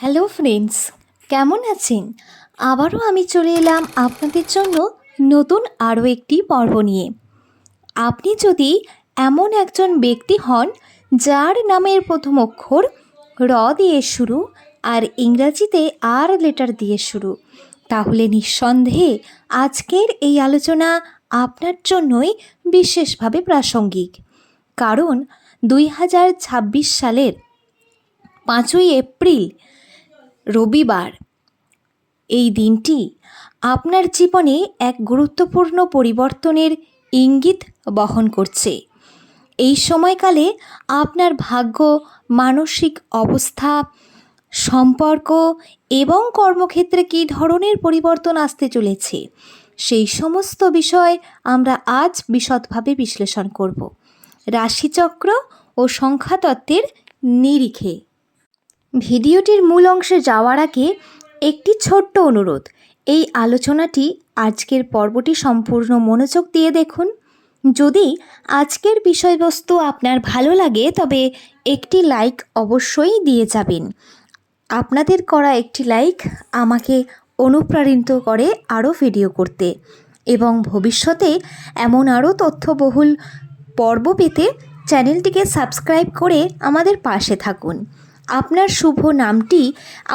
Hello friends, কেমন আছেন? আবারও আমি চলে এলাম আপনাদের জন্য নতুন আরও একটি পর্ব নিয়ে। আপনি যদি এমন একজন ব্যক্তি হন যার নামের প্রথম অক্ষর র দিয়ে শুরু আর ইংরাজিতে আর লেটার দিয়ে শুরু, তাহলে নিঃসন্দেহে আজকের এই আলোচনা আপনার জন্যই বিশেষভাবে প্রাসঙ্গিক। কারণ 2026 সালের 5ই এপ্রিল রবিবার এই দিনটি আপনার জীবনে এক গুরুত্বপূর্ণ পরিবর্তনের ইঙ্গিত বহন করছে। এই সময়কালে আপনার ভাগ্য, মানসিক অবস্থা, সম্পর্ক এবং কর্মক্ষেত্রে কী ধরনের পরিবর্তন আসতে চলেছে, সেই সমস্ত বিষয় আমরা আজ বিশদভাবে বিশ্লেষণ করব রাশিচক্র ও সংখ্যাতত্ত্বের নিরিখে। ভিডিওটির মূল অংশে যাওয়ার আগে একটি ছোট্ট অনুরোধ, এই আলোচনাটি আজকের পর্বটি সম্পূর্ণ মনোযোগ দিয়ে দেখুন। যদি আজকের বিষয়বস্তু আপনার ভালো লাগে তবে একটি লাইক অবশ্যই দিয়ে যাবেন। আপনাদের করা একটি লাইক আমাকে অনুপ্রাণিত করে আরও ভিডিও করতে এবং ভবিষ্যতে এমন আরও তথ্যবহুল পর্ব পেতে চ্যানেলটিকে সাবস্ক্রাইব করে আমাদের পাশে থাকুন। আপনার শুভ নামটি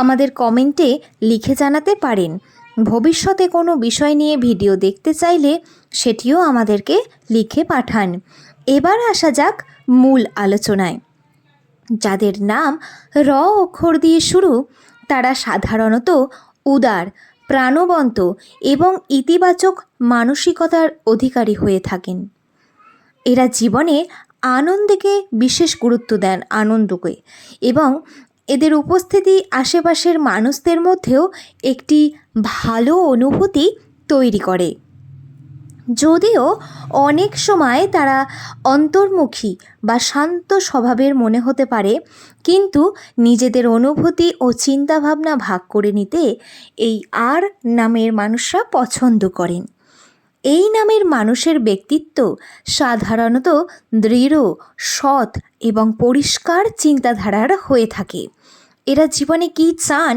আমাদের কমেন্টে লিখে জানাতে পারেন। ভবিষ্যতে কোনো বিষয় নিয়ে ভিডিও দেখতে চাইলে সেটিও আমাদেরকে লিখে পাঠান। এবার আসা যাক মূল আলোচনায়। যাদের নাম র অক্ষর দিয়ে শুরু তারা সাধারণত উদার, প্রাণবন্ত এবং ইতিবাচক মানসিকতার অধিকারী হয়ে থাকেন। এরা জীবনে আনন্দকে বিশেষ গুরুত্ব দেন, আনন্দকে, এবং এদের উপস্থিতি আশেপাশের মানুষদের মধ্যেও একটি ভালো অনুভূতি তৈরি করে। যদিও অনেক সময় তারা অন্তর্মুখী বা শান্ত স্বভাবের মনে হতে পারে, কিন্তু নিজেদের অনুভূতি ও চিন্তাভাবনা ভাগ করে নিতে এই আর নামের মানুষরা পছন্দ করেন। এই নামের মানুষের ব্যক্তিত্ব সাধারণত দৃঢ়, সৎ এবং পরিষ্কার চিন্তাধারার হয়ে থাকে। এরা জীবনে কী চান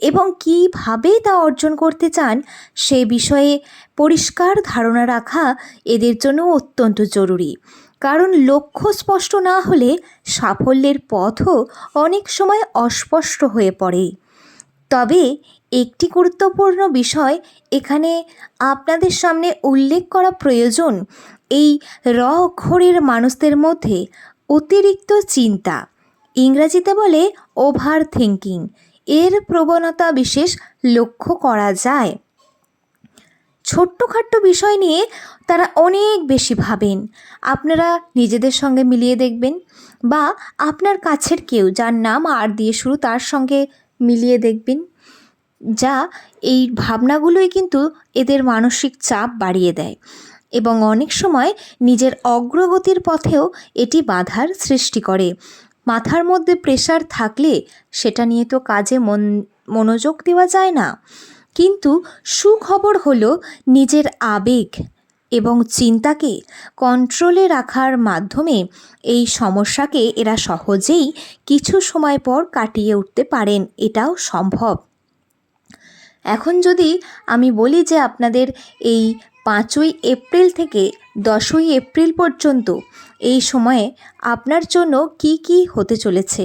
এবং কীভাবে তা অর্জন করতে চান সে বিষয়ে পরিষ্কার ধারণা রাখা এদের জন্য অত্যন্ত জরুরি। কারণ লক্ষ্য স্পষ্ট না হলে সাফল্যের পথও অনেক সময় অস্পষ্ট হয়ে পড়ে। তবে একটি গুরুত্বপূর্ণ বিষয় এখানে আপনাদের সামনে উল্লেখ করা প্রয়োজন, এই র অক্ষরের মানুষদের মধ্যে অতিরিক্ত চিন্তা, ইংরেজিতে বলে ওভার থিঙ্কিং, এর প্রবণতা বিশেষ লক্ষ্য করা যায়। ছোট্টখাট্ট বিষয় নিয়ে তারা অনেক বেশি ভাবেন। আপনারা নিজেদের সঙ্গে মিলিয়ে দেখবেন বা আপনার কাছের কেউ যার নাম আর দিয়ে শুরু তার সঙ্গে মিলিয়ে দেখবেন, যা এই ভাবনাগুলোই কিন্তু এদের মানসিক চাপ বাড়িয়ে দেয় এবং অনেক সময় নিজের অগ্রগতির পথেও এটি বাধার সৃষ্টি করে। মাথার মধ্যে প্রেশার থাকলে সেটা নিয়ে তো কাজে মনোযোগ দেওয়া যায় না। কিন্তু সুখবর হলো নিজের আবেগ এবং চিন্তাকে কন্ট্রোলে রাখার মাধ্যমে এই সমস্যাকে এরা সহজেই কিছু সময় পর কাটিয়ে উঠতে পারেন, এটাও সম্ভব। এখন যদি আমি বলি যে আপনাদের এই 5ই এপ্রিল থেকে 10ই এপ্রিল পর্যন্ত এই সময়ে আপনার জন্য কি কি হতে চলেছে।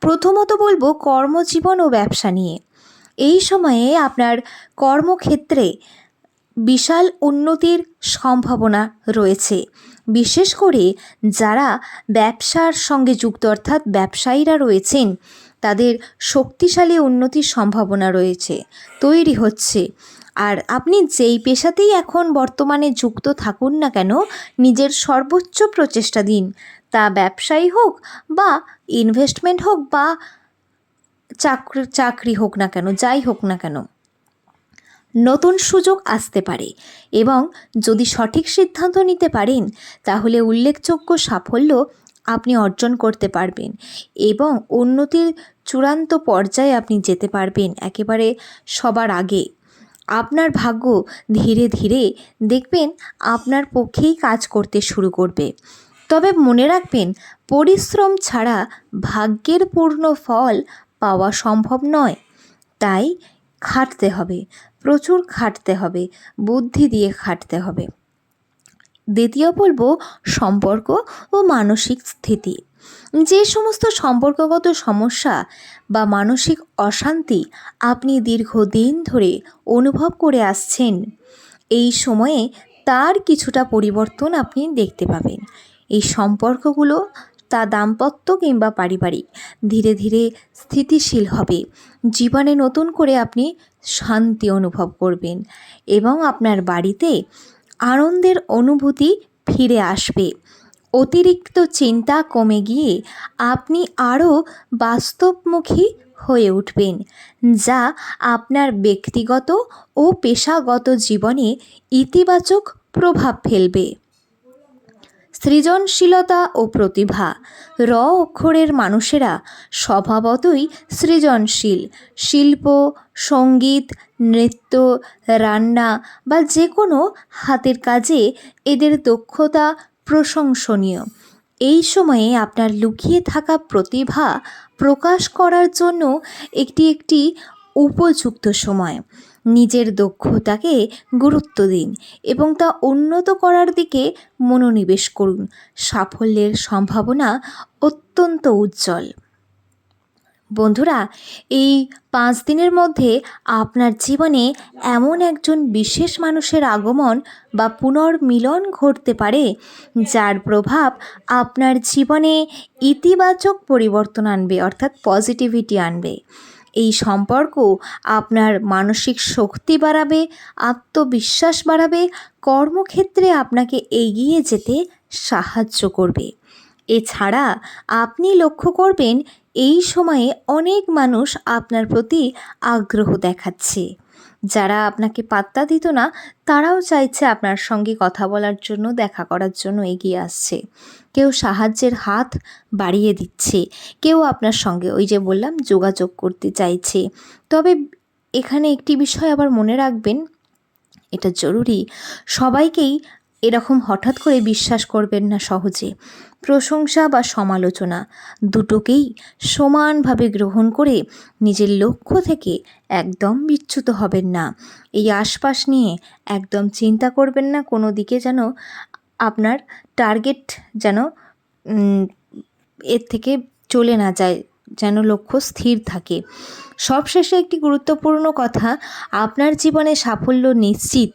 প্রথমত বলবো কর্মজীবন ও ব্যবসা নিয়ে। এই সময়ে আপনার কর্মক্ষেত্রে বিশাল উন্নতির সম্ভাবনা রয়েছে। বিশেষ করে যারা ব্যবসার সঙ্গে যুক্ত অর্থাৎ ব্যবসায়ীরা রয়েছেন তাদের শক্তিশালী উন্নতির সম্ভাবনা রয়েছে, তৈরি হচ্ছে। আর আপনি যেই পেশাতেই এখন বর্তমানে যুক্ত থাকুন না কেন, নিজের সর্বোচ্চ প্রচেষ্টা দিন, তা ব্যবসায়ী হোক বা ইনভেস্টমেন্ট হোক বা চাকরি হোক না কেন, যাই হোক না কেন, নতুন সুযোগ আসতে পারে এবং যদি সঠিক সিদ্ধান্ত নিতে পারেন তাহলে উল্লেখযোগ্য সাফল্য আপনি অর্জন করতে পারবেন এবং উন্নতির চূড়ান্ত পর্যায়ে আপনি যেতে পারবেন একেবারে সবার আগে। আপনার ভাগ্য ধীরে ধীরে দেখবেন আপনার পক্ষেই কাজ করতে শুরু করবে। তবে মনে রাখবেন, পরিশ্রম ছাড়া ভাগ্যের পূর্ণ ফল পাওয়া সম্ভব নয়। তাই খাটতে হবে, প্রচুর খাটতে হবে, বুদ্ধি দিয়ে খাটতে হবে। দ্বিতীয় বলবো সম্পর্ক ও মানসিক স্থিতি। যে সমস্ত সম্পর্কগত সমস্যা বা মানসিক অশান্তি আপনি দীর্ঘদিন ধরে অনুভব করে আসছেন, এই সময়ে তার কিছুটা পরিবর্তন আপনি দেখতে পাবেন। এই সম্পর্কগুলো, তা দাম্পত্য কিংবা পারিবারিক, ধীরে ধীরে স্থিতিশীল হবে। জীবনে নতুন করে আপনি শান্তি অনুভব করবেন এবং আপনার বাড়িতে আনন্দের অনুভূতি ফিরে আসবে। অতিরিক্ত চিন্তা কমে গিয়ে আপনি আরও বাস্তবমুখী হয়ে উঠবেন, যা আপনার ব্যক্তিগত ও পেশাগত জীবনে ইতিবাচক প্রভাব ফেলবে। সৃজনশীলতা ও প্রতিভা। র অক্ষরের মানুষেরা স্বভাবতই সৃজনশীল। শিল্প, সঙ্গীত, নৃত্য, রান্না বা যে কোনো হাতের কাজে এদের দক্ষতা প্রশংসনীয়। এই সময়ে আপনার লুকিয়ে থাকা প্রতিভা প্রকাশ করার জন্য একটি উপযুক্ত সময়। নিজের দক্ষতাকে গুরুত্ব দিন এবং তা উন্নত করার দিকে মনোনিবেশ করুন। সাফল্যের সম্ভাবনা অত্যন্ত উজ্জ্বল। বন্ধুরা, এই 5 দিনের মধ্যে আপনার জীবনে এমন একজন বিশেষ মানুষের আগমন বা পুনর্মিলন ঘটতে পারে, যার প্রভাব আপনার জীবনে ইতিবাচক পরিবর্তন আনবে, অর্থাৎ পজিটিভিটি আনবে। এই সম্পর্ক আপনার মানসিক শক্তি বাড়াবে, আত্মবিশ্বাস বাড়াবে, কর্মক্ষেত্রে আপনাকে এগিয়ে যেতে সাহায্য করবে। এছাড়া আপনি লক্ষ্য করবেন এই সময়ে অনেক মানুষ আপনার প্রতি আগ্রহ দেখাচ্ছে। যারা আপনাকে পাত্তা দিত না, তারাও চাইছে আপনার সঙ্গে কথা বলার জন্য, দেখা করার জন্য এগিয়ে আসছে। কেউ সাহায্যের হাত বাড়িয়ে দিচ্ছে, কেউ আপনার সঙ্গে ওই যে বললাম যোগাযোগ করতে চাইছে। তবে এখানে একটি বিষয় আবার মনে রাখবেন, এটা জরুরি, সবাইকেই এরকম হঠাৎ করে বিশ্বাস করবেন না সহজে। প্রশংসা বা সমালোচনা দুটোকেই সমানভাবে গ্রহণ করে নিজের লক্ষ্য থেকে একদম বিচ্যুত হবেন না। এই আশপাশ নিয়ে একদম চিন্তা করবেন না, কোনো দিকে যেন আপনার টার্গেট যেন এর থেকে চলে না যায়, যেন লক্ষ্য স্থির থাকে। সবশেষে একটি গুরুত্বপূর্ণ কথা, আপনার জীবনে সাফল্য নিশ্চিত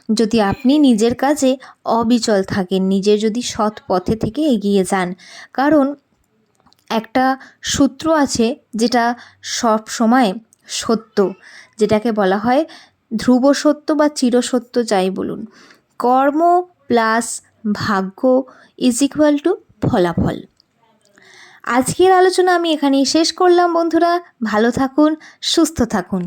যদি আপনি নিজের কাজে অবিচল থাকেন, নিজের যদি সৎ পথে থেকে এগিয়ে যান। কারণ একটা সূত্র আছে যেটা সব সময় সত্য, যেটাকে বলা হয় ধ্রুব সত্য বা চিরসত্য, যাই বলুন। কর্ম প্লাস ভাগ্য = ফলাফল। আজকের আলোচনা আমি এখানেই শেষ করলাম। বন্ধুরা, ভালো থাকুন, সুস্থ থাকুন।